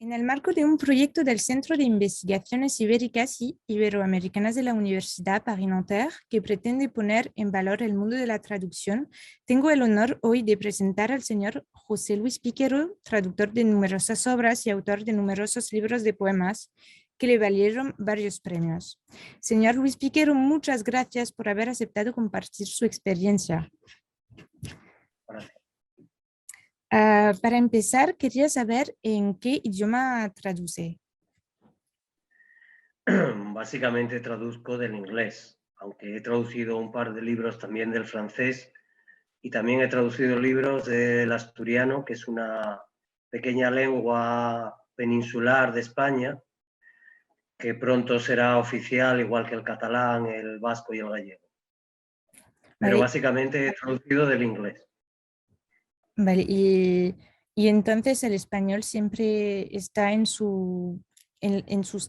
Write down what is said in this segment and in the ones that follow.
En el marco de un proyecto del Centro de Investigaciones Ibéricas y Iberoamericanas de la Universidad Paris-Nanterre, que pretende poner en valor el mundo de la traducción, tengo el honor hoy de presentar al señor José Luis Piquero, traductor de numerosas obras y autor de numerosos libros de poemas que le valieron varios premios. Señor Luis Piquero, muchas gracias por haber aceptado compartir su experiencia. Para empezar, quería saber en qué idioma traduce. Básicamente traduzco del inglés, aunque he traducido un par de libros también del francés y también he traducido libros del asturiano, que es una pequeña lengua peninsular de España, que pronto será oficial, igual que el catalán, el vasco y el gallego. Pero Vale, básicamente he traducido del inglés. vale. Y entonces el español siempre está en sus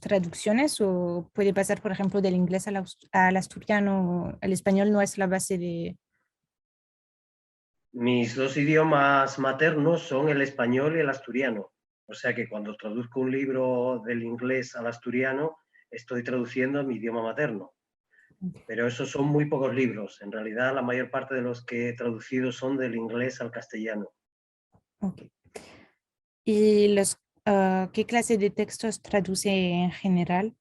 traducciones o puede pasar, por ejemplo, del inglés al asturiano. El español no es la base de... Mis dos idiomas maternos son el español y el asturiano. O sea que cuando traduzco un libro del inglés al asturiano, estoy traduciendo mi idioma materno. Pero esos son muy pocos libros. En realidad, la mayor parte de los que he traducido son del inglés al castellano. Okay. ¿Y qué clase de textos traduce en general?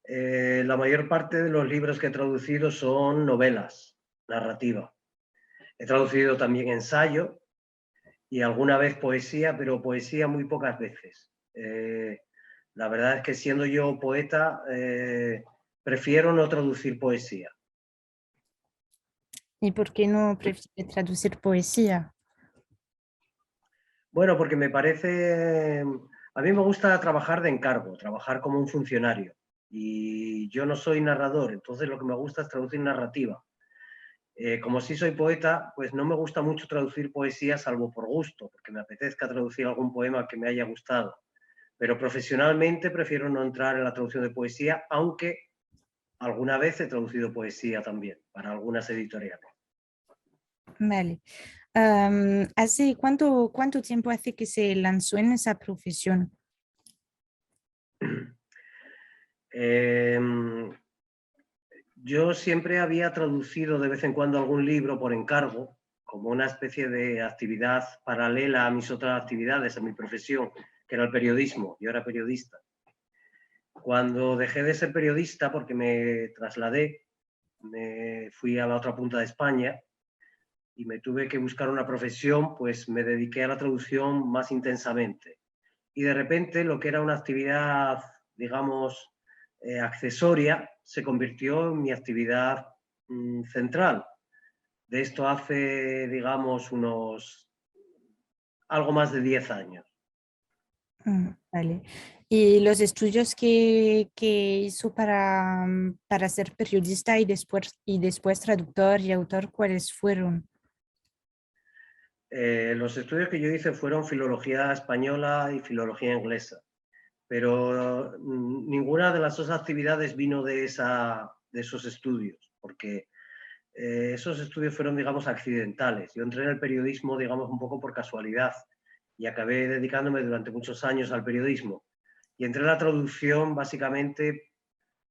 La mayor parte de los libros que he traducido son novelas, narrativa. He traducido también ensayo y alguna vez poesía, pero poesía muy pocas veces. La verdad es que siendo yo poeta, prefiero no traducir poesía. ¿Y por qué no prefiere traducir poesía? Bueno, porque me parece, a mí me gusta trabajar de encargo, trabajar como un funcionario. Y yo no soy narrador, entonces lo que me gusta es traducir narrativa. Como sí soy poeta, pues no me gusta mucho traducir poesía salvo por gusto, porque me apetezca traducir algún poema que me haya gustado. Pero profesionalmente prefiero no entrar en la traducción de poesía, aunque alguna vez he traducido poesía también para algunas editoriales. Vale. ¿Hace cuánto tiempo hace que se lanzó en esa profesión? Eh, yo siempre había traducido de vez en cuando algún libro por encargo, como una especie de actividad paralela a mis otras actividades, a mi profesión, que era el periodismo. Yo era periodista. Cuando dejé de ser periodista, porque me trasladé, me fui a la otra punta de España y me tuve que buscar una profesión, pues me dediqué a la traducción más intensamente. Y de repente lo que era una actividad, digamos, accesoria, se convirtió en mi actividad central. De esto hace, digamos, algo más de 10 años. Vale. ¿Y los estudios que hizo para ser periodista y después traductor y autor, cuáles fueron? Los estudios que yo hice fueron filología española y filología inglesa, pero ninguna de las dos actividades vino de esos estudios, porque esos estudios fueron, digamos, accidentales. Yo entré en el periodismo, digamos, un poco por casualidad y acabé dedicándome durante muchos años al periodismo. Y entré en la traducción básicamente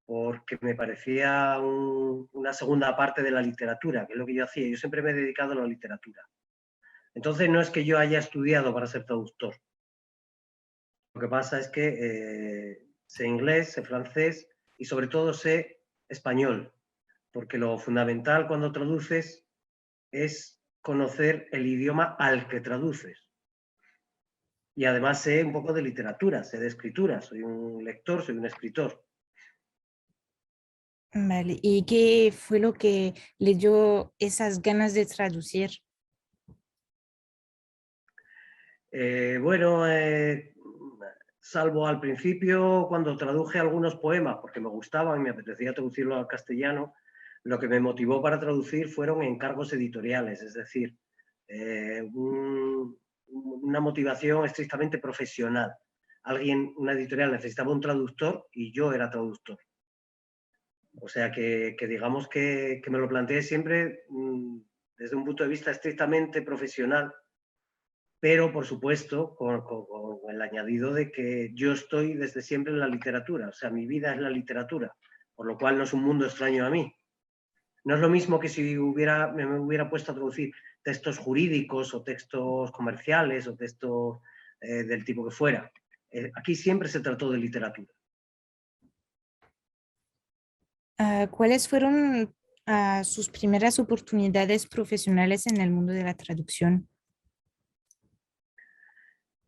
porque me parecía una segunda parte de la literatura, que es lo que yo hacía. Yo siempre me he dedicado a la literatura. Entonces no es que yo haya estudiado para ser traductor. Lo que pasa es que sé inglés, sé francés y sobre todo sé español, porque lo fundamental cuando traduces es conocer el idioma al que traduces. Y además sé un poco de literatura, sé de escritura, soy un lector, soy un escritor. Vale. ¿Y qué fue lo que le dio esas ganas de traducir? Bueno, salvo al principio cuando traduje algunos poemas, porque me gustaban y me apetecía traducirlo al castellano, lo que me motivó para traducir fueron encargos editoriales, es decir, una motivación estrictamente profesional. Una editorial necesitaba un traductor y yo era traductor. O sea que digamos que me lo planteé siempre desde un punto de vista estrictamente profesional pero por supuesto con el añadido de que yo estoy desde siempre en la literatura, o sea, mi vida es la literatura, por lo cual no es un mundo extraño a mí. No es lo mismo que si me hubiera puesto a traducir textos jurídicos o textos comerciales o textos del tipo que fuera. Aquí siempre se trató de literatura. ¿Cuáles fueron sus primeras oportunidades profesionales en el mundo de la traducción?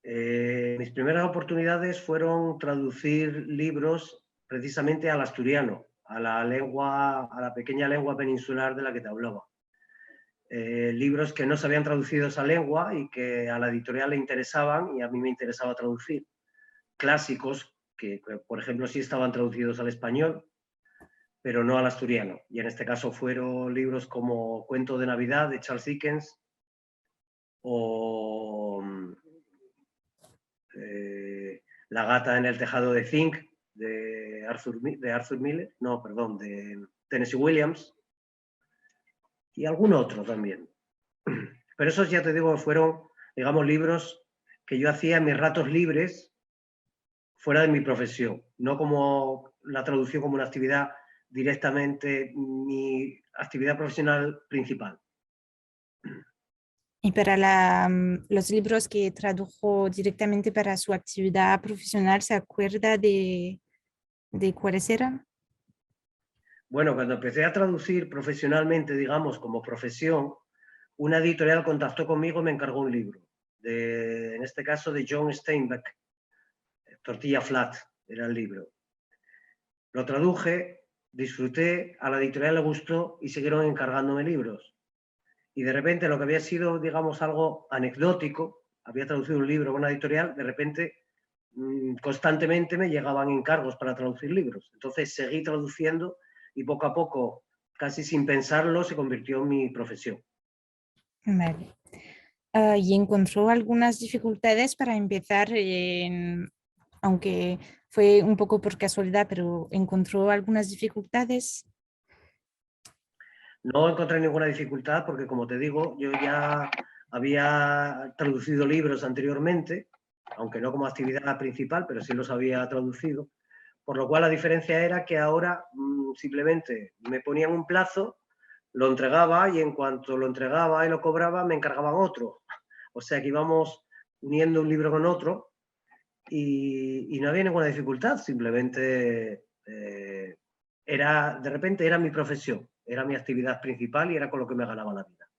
Mis primeras oportunidades fueron traducir libros precisamente al asturiano, a la pequeña lengua peninsular de la que te hablaba. Libros que no se habían traducido a esa lengua y que a la editorial le interesaban y a mí me interesaba traducir. Clásicos que, por ejemplo, sí estaban traducidos al español, pero no al asturiano. Y en este caso fueron libros como Cuento de Navidad de Charles Dickens o La gata en el tejado de zinc de Arthur Miller, no, perdón, de Tennessee Williams y algún otro también. Pero esos, ya te digo, fueron, digamos, libros que yo hacía en mis ratos libres fuera de mi profesión, no como la traducción como una actividad directamente mi actividad profesional principal. Y para los libros que tradujo directamente para su actividad profesional, ¿se acuerda de cuáles eran? Bueno, cuando empecé a traducir profesionalmente, digamos, como profesión, una editorial contactó conmigo y me encargó un libro, en este caso de John Steinbeck, Tortilla Flat era el libro. Lo traduje, disfruté, a la editorial le gustó y siguieron encargándome libros. Y de repente lo que había sido, digamos, algo anecdótico, había traducido un libro con una editorial, de repente constantemente me llegaban encargos para traducir libros. Entonces seguí traduciendo y poco a poco, casi sin pensarlo, se convirtió en mi profesión. Vale. ¿Y encontró algunas dificultades para empezar, aunque fue un poco por casualidad, pero encontró algunas dificultades? No encontré ninguna dificultad porque, como te digo, yo ya había traducido libros anteriormente, aunque no como actividad principal, pero sí los había traducido. Por lo cual la diferencia era que ahora simplemente me ponían un plazo, lo entregaba y en cuanto lo entregaba y lo cobraba me encargaban otro. O sea que íbamos uniendo un libro con otro y no había ninguna dificultad, simplemente de repente era mi profesión, era mi actividad principal y era con lo que me ganaba la vida.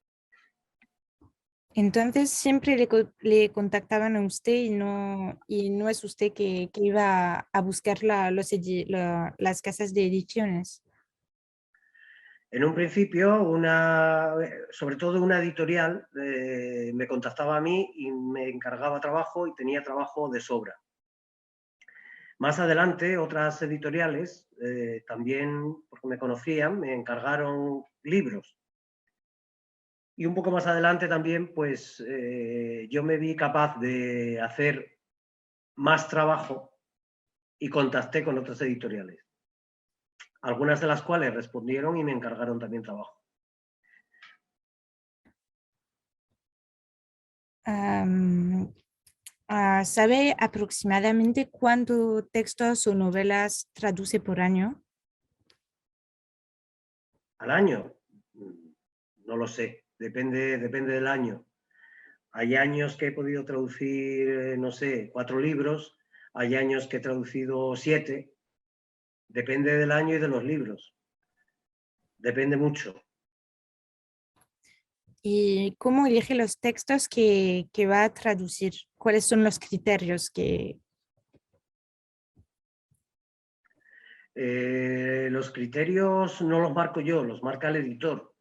Entonces siempre le contactaban a usted y no es usted que iba a buscar las casas de ediciones. En un principio, sobre todo una editorial, me contactaba a mí y me encargaba trabajo y tenía trabajo de sobra. Más adelante, otras editoriales, también porque me conocían, me encargaron libros. Y un poco más adelante también, pues yo me vi capaz de hacer más trabajo y contacté con otras editoriales, algunas de las cuales respondieron y me encargaron también trabajo. ¿Sabe aproximadamente cuántos textos o novelas traduce por año? Al año, no lo sé, depende del año. Hay años que he podido traducir, no sé, 4 libros, hay años que he traducido 7, depende del año y de los libros, depende mucho. ¿Y cómo elige los textos que va a traducir? ¿Cuáles son los criterios que... Los criterios no los marco yo, los marca el editor.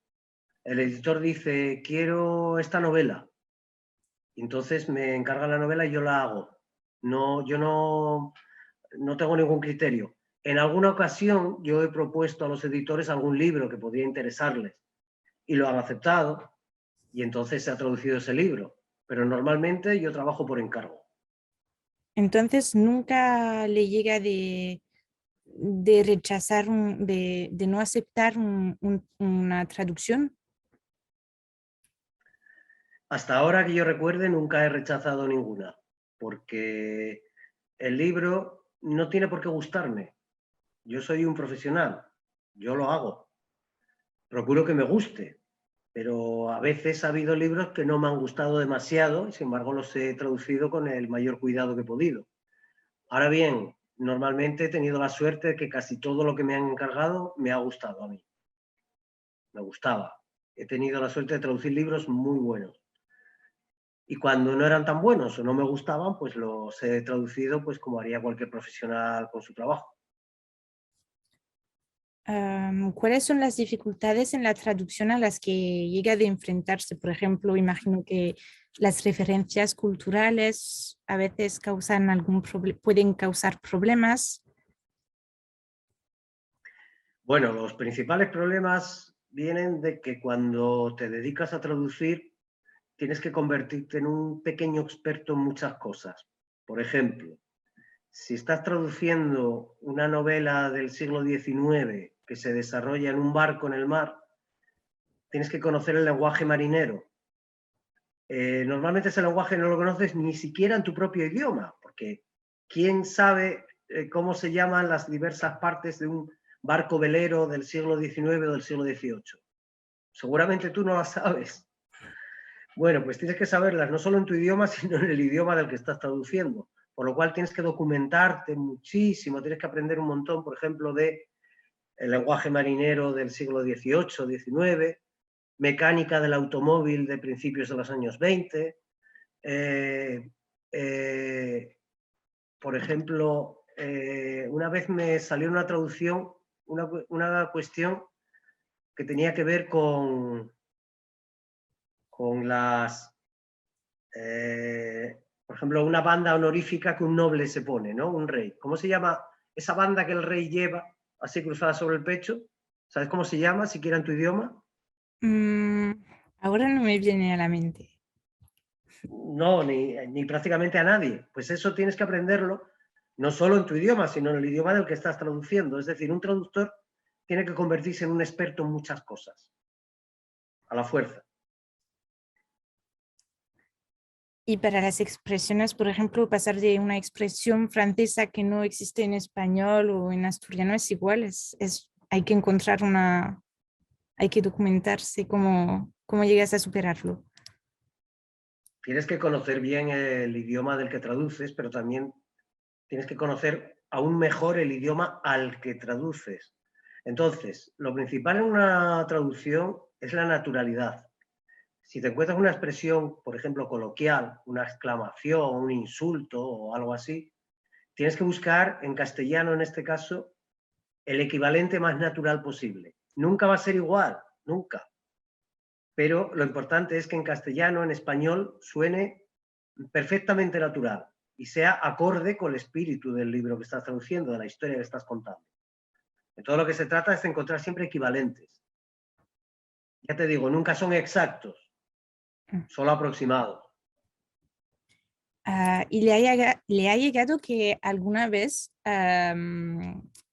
El editor dice, quiero esta novela. Entonces me encarga la novela y yo la hago. No, yo no tengo ningún criterio. En alguna ocasión yo he propuesto a los editores algún libro que podría interesarles y lo han aceptado y entonces se ha traducido ese libro. Pero normalmente yo trabajo por encargo. Entonces nunca le llega de rechazar, de no aceptar una traducción. Hasta ahora que yo recuerde, nunca he rechazado ninguna, porque el libro no tiene por qué gustarme. Yo soy un profesional, yo lo hago. Procuro que me guste, pero a veces ha habido libros que no me han gustado demasiado y sin embargo los he traducido con el mayor cuidado que he podido. Ahora bien, normalmente he tenido la suerte de que casi todo lo que me han encargado me ha gustado a mí. Me gustaba. He tenido la suerte de traducir libros muy buenos. Y cuando no eran tan buenos o no me gustaban, pues los he traducido pues como haría cualquier profesional con su trabajo. ¿Cuáles son las dificultades en la traducción a las que llega de enfrentarse? Por ejemplo, imagino que las referencias culturales a veces causan pueden causar problemas. Bueno, los principales problemas vienen de que cuando te dedicas a traducir tienes que convertirte en un pequeño experto en muchas cosas. Por ejemplo, si estás traduciendo una novela del siglo XIX que se desarrolla en un barco en el mar, tienes que conocer el lenguaje marinero. Normalmente ese lenguaje no lo conoces ni siquiera en tu propio idioma, porque ¿quién sabe cómo se llaman las diversas partes de un barco velero del siglo XIX o del siglo XVIII? Seguramente tú no las sabes. Bueno, pues tienes que saberlas no solo en tu idioma, sino en el idioma del que estás traduciendo. Por lo cual tienes que documentarte muchísimo, tienes que aprender un montón, por ejemplo, de el lenguaje marinero del siglo XVIII, XIX, mecánica del automóvil de principios de los años 20. Por ejemplo, una vez me salió una traducción, una cuestión que tenía que ver con las, por ejemplo, una banda honorífica que un noble se pone, ¿no? Un rey. ¿Cómo se llama esa banda que el rey lleva así cruzada sobre el pecho? ¿Sabes cómo se llama, siquiera en tu idioma? Mm, ahora no me viene a la mente. No, ni prácticamente a nadie. Pues eso tienes que aprenderlo, no solo en tu idioma, sino en el idioma del que estás traduciendo. Es decir, un traductor tiene que convertirse en un experto en muchas cosas, a la fuerza. Y para las expresiones, por ejemplo, pasar de una expresión francesa que no existe en español o en asturiano es igual, hay que encontrar hay que documentarse cómo llegas a superarlo. Tienes que conocer bien el idioma del que traduces, pero también tienes que conocer aún mejor el idioma al que traduces. Entonces, lo principal en una traducción es la naturalidad. Si te encuentras una expresión, por ejemplo, coloquial, una exclamación, un insulto o algo así, tienes que buscar en castellano, en este caso, el equivalente más natural posible. Nunca va a ser igual, nunca. Pero lo importante es que en castellano, en español, suene perfectamente natural y sea acorde con el espíritu del libro que estás traduciendo, de la historia que estás contando. En todo lo que se trata es de encontrar siempre equivalentes. Ya te digo, nunca son exactos, solo aproximados. ¿Y le ha llegado que alguna vez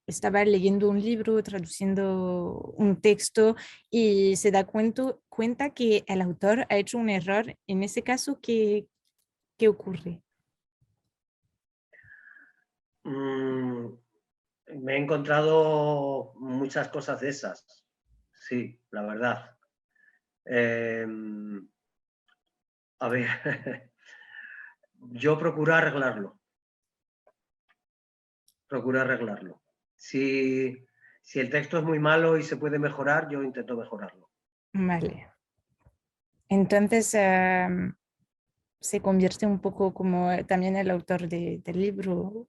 estaba leyendo un libro, traduciendo un texto y se da cuenta que el autor ha hecho un error? En ese caso, ¿qué ocurre? Mm, me he encontrado muchas cosas de esas, sí, la verdad. Eh, a ver, yo procuro arreglarlo. Si el texto es muy malo y se puede mejorar, yo intento mejorarlo. Vale. Entonces, se convierte un poco como también el autor del libro,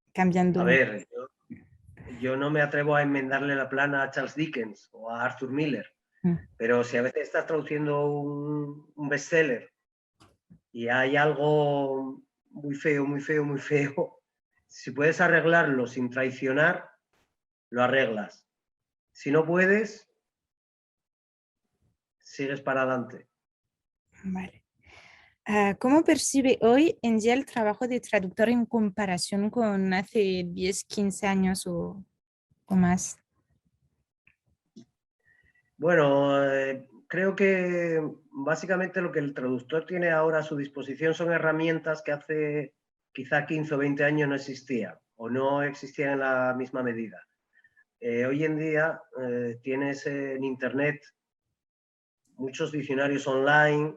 A cambiando. ver, yo no me atrevo a enmendarle la plana a Charles Dickens o a Arthur Miller, Mm. pero si a veces estás traduciendo un bestseller y hay algo muy feo, muy feo, muy feo, si puedes arreglarlo sin traicionar, lo arreglas. Si no puedes, sigues para adelante. Vale. ¿Cómo percibe hoy en día el trabajo de traductor en comparación con hace 10, 15 años o más? Bueno, creo que básicamente lo que el traductor tiene ahora a su disposición son herramientas que hace quizá 15 o 20 años no existían o no existían en la misma medida. Hoy en día tienes en Internet muchos diccionarios online,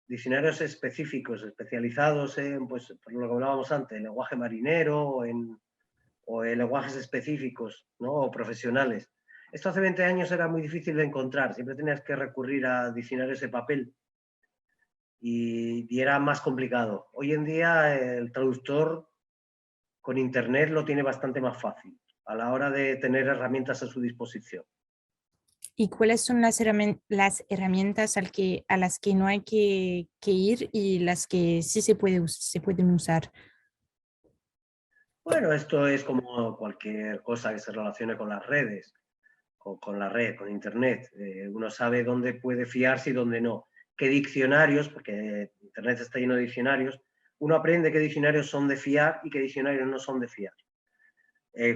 diccionarios específicos, especializados en, pues, por lo que hablábamos antes, el lenguaje marinero o en lenguajes específicos, ¿no? O profesionales. Esto hace 20 años era muy difícil de encontrar, siempre tenías que recurrir a diccionarios de papel y era más complicado. Hoy en día el traductor con Internet lo tiene bastante más fácil a la hora de tener herramientas a su disposición. ¿Y cuáles son las herramientas a las que no hay que ir y las que sí se pueden usar? Bueno, esto es como cualquier cosa que se relacione con las redes, con la red, con Internet. Uno sabe dónde puede fiarse y dónde no. ¿Qué diccionarios? Porque Internet está lleno de diccionarios. Uno aprende qué diccionarios son de fiar y qué diccionarios no son de fiar.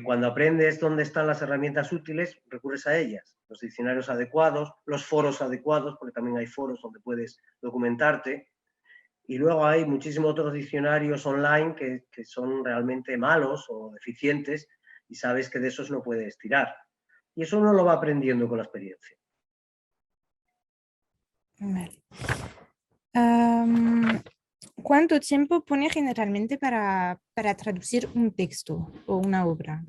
Cuando aprendes dónde están las herramientas útiles, recurres a ellas. Los diccionarios adecuados, los foros adecuados, porque también hay foros donde puedes documentarte. Y luego hay muchísimos otros diccionarios online que son realmente malos o deficientes y sabes que de esos no puedes tirar. Y eso uno lo va aprendiendo con la experiencia. Vale. ¿Cuánto tiempo pone generalmente para traducir un texto o una obra?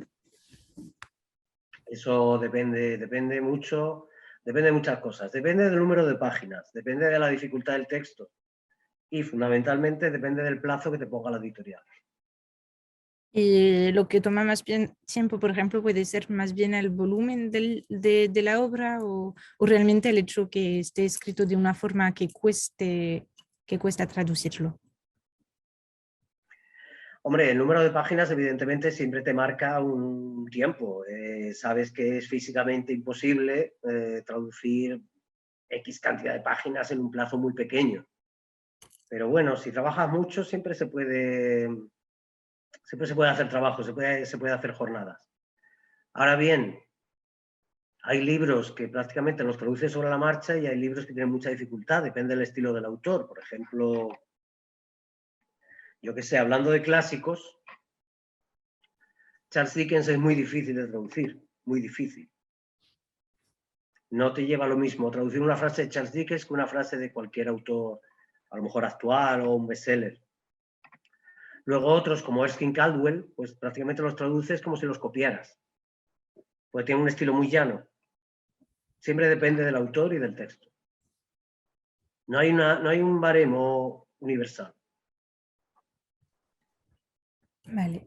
Eso depende mucho, depende de muchas cosas. Depende del número de páginas, depende de la dificultad del texto y fundamentalmente depende del plazo que te ponga la editorial. Y lo que toma más bien tiempo, por ejemplo, puede ser más bien el volumen de la obra o realmente el hecho que esté escrito de una forma que cuesta traducirlo. Hombre, el número de páginas evidentemente siempre te marca un tiempo. Sabes que es físicamente imposible traducir X cantidad de páginas en un plazo muy pequeño. Pero bueno, si trabajas mucho siempre se puede hacer trabajo, se puede hacer jornadas. Ahora bien, hay libros que prácticamente los traduces sobre la marcha y hay libros que tienen mucha dificultad, depende del estilo del autor. Por ejemplo, yo que sé, hablando de clásicos, Charles Dickens es muy difícil de traducir, muy difícil. No te lleva lo mismo traducir una frase de Charles Dickens que una frase de cualquier autor, a lo mejor actual o un bestseller. Luego otros, como Erskine Caldwell, pues prácticamente los traduces como si los copiaras, porque tiene un estilo muy llano. Siempre depende del autor y del texto. No hay un baremo universal. Vale.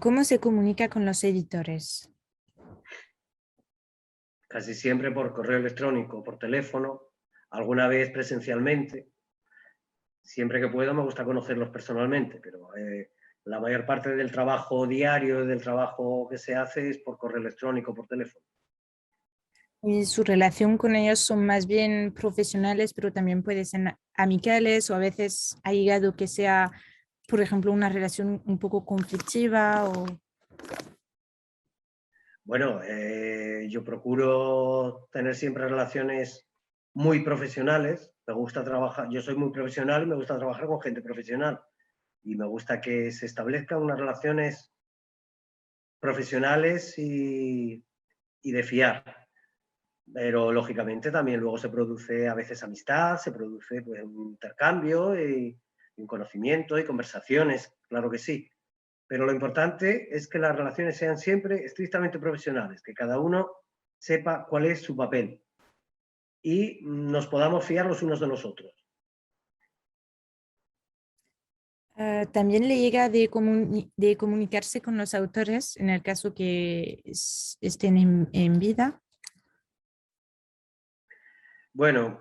¿Cómo se comunica con los editores? Casi siempre por correo electrónico, por teléfono, alguna vez presencialmente. Siempre que puedo me gusta conocerlos personalmente, pero la mayor parte del trabajo diario, del trabajo que se hace es por correo electrónico, por teléfono. Y su relación con ellos son más bien profesionales, pero también pueden ser amicales o a veces ha llegado que sea, por ejemplo, una relación un poco conflictiva o... Bueno, yo procuro tener siempre relaciones muy profesionales. Me gusta trabajar, yo soy muy profesional y me gusta trabajar con gente profesional. Y me gusta que se establezcan unas relaciones profesionales y de fiar. Pero lógicamente también luego se produce a veces amistad, se produce pues, un intercambio y un conocimiento y conversaciones, claro que sí. Pero lo importante es que las relaciones sean siempre estrictamente profesionales, que cada uno sepa cuál es su papel y nos podamos fiar los unos de los otros. También le llega de comunicarse con los autores en el caso que estén en vida. Bueno,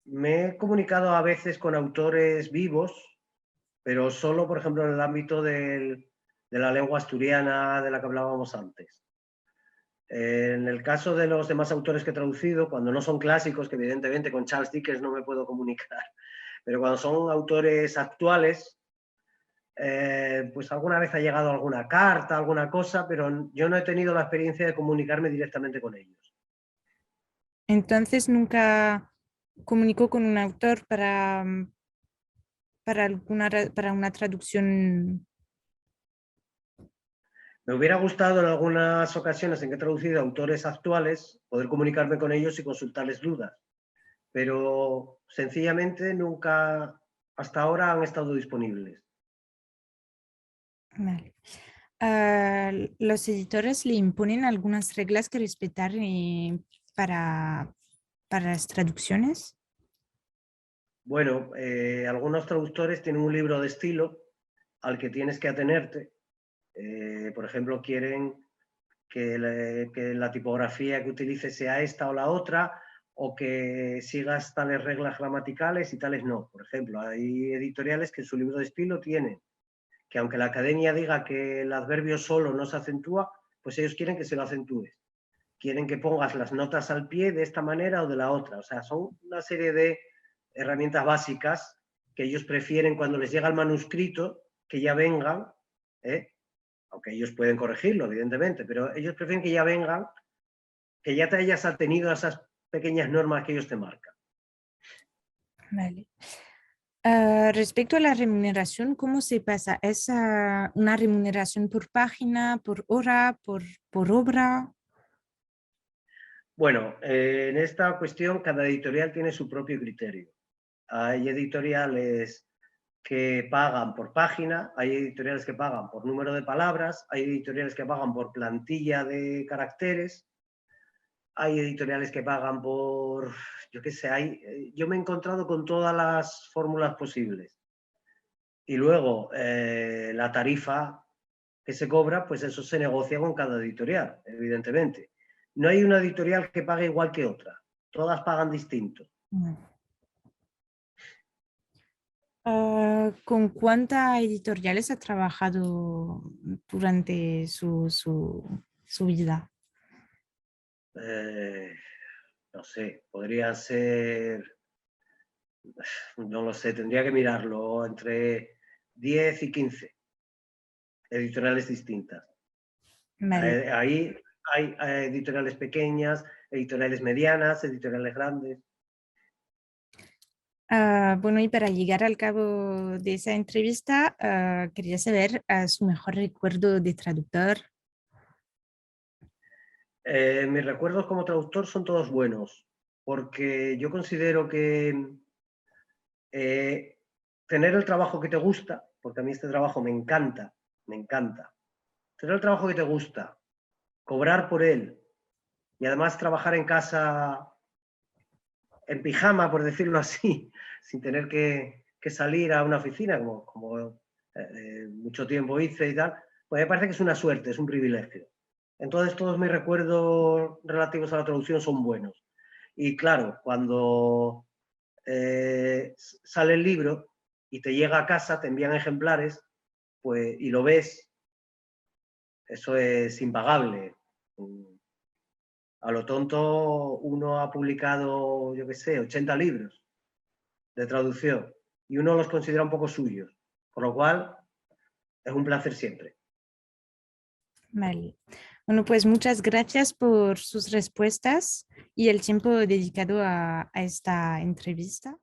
me he comunicado a veces con autores vivos, pero solo, por ejemplo, en el ámbito de la lengua asturiana de la que hablábamos antes. En el caso de los demás autores que he traducido, cuando no son clásicos, que evidentemente con Charles Dickens no me puedo comunicar, pero cuando son autores actuales, pues alguna vez ha llegado alguna carta, alguna cosa, pero yo no he tenido la experiencia de comunicarme directamente con ellos. Entonces nunca comunicó con un autor para una traducción. Me hubiera gustado en algunas ocasiones en que he traducido autores actuales poder comunicarme con ellos y consultarles dudas, pero sencillamente nunca hasta ahora han estado disponibles. Vale. Los editores le imponen algunas reglas que respetar para, para las traducciones. Bueno, algunos traductores tienen un libro de estilo al que tienes que atenerte. Por ejemplo, quieren que la tipografía que utilices sea esta o la otra, o que sigas tales reglas gramaticales y tales no. Por ejemplo, hay editoriales que en su libro de estilo tienen que aunque la academia diga que el adverbio solo no se acentúa, pues ellos quieren que se lo acentúes. Quieren que pongas las notas al pie de esta manera o de la otra. O sea, son una serie de herramientas básicas que ellos prefieren cuando les llega el manuscrito que ya vengan, aunque ellos pueden corregirlo, evidentemente, pero ellos prefieren que ya vengan, que ya te hayas atenido a esas pequeñas normas que ellos te marcan. Vale. Respecto a la remuneración, ¿cómo se pasa? ¿Es una remuneración por página, por hora, por obra? Bueno, en esta cuestión cada editorial tiene su propio criterio. Hay editoriales que pagan por página, hay editoriales que pagan por número de palabras, hay editoriales que pagan por plantilla de caracteres, hay editoriales que pagan por, yo qué sé, yo me he encontrado con todas las fórmulas posibles. Y luego la tarifa que se cobra, pues eso se negocia con cada editorial, evidentemente. No hay una editorial que pague igual que otra, todas pagan distinto. ¿Con cuántas editoriales ha trabajado durante su vida? No sé, podría ser, no lo sé, tendría que mirarlo, entre 10 y 15 editoriales distintas. Vale. Ahí hay editoriales pequeñas, editoriales medianas, editoriales grandes. Bueno, y para llegar al cabo de esa entrevista, quería saber su mejor recuerdo de traductor. Mis recuerdos como traductor son todos buenos, porque yo considero que tener el trabajo que te gusta, porque a mí este trabajo me encanta, tener el trabajo que te gusta, cobrar por él y además trabajar en casa en pijama, por decirlo así, sin tener que salir a una oficina, como mucho tiempo hice y tal, pues me parece que es una suerte, es un privilegio. Entonces todos mis recuerdos relativos a la traducción son buenos. Y claro, cuando sale el libro y te llega a casa, te envían ejemplares, pues, y lo ves, eso es impagable. A lo tonto, uno ha publicado, yo qué sé, 80 libros de traducción y uno los considera un poco suyos, por lo cual es un placer siempre. Vale. Bueno, pues muchas gracias por sus respuestas y el tiempo dedicado a esta entrevista.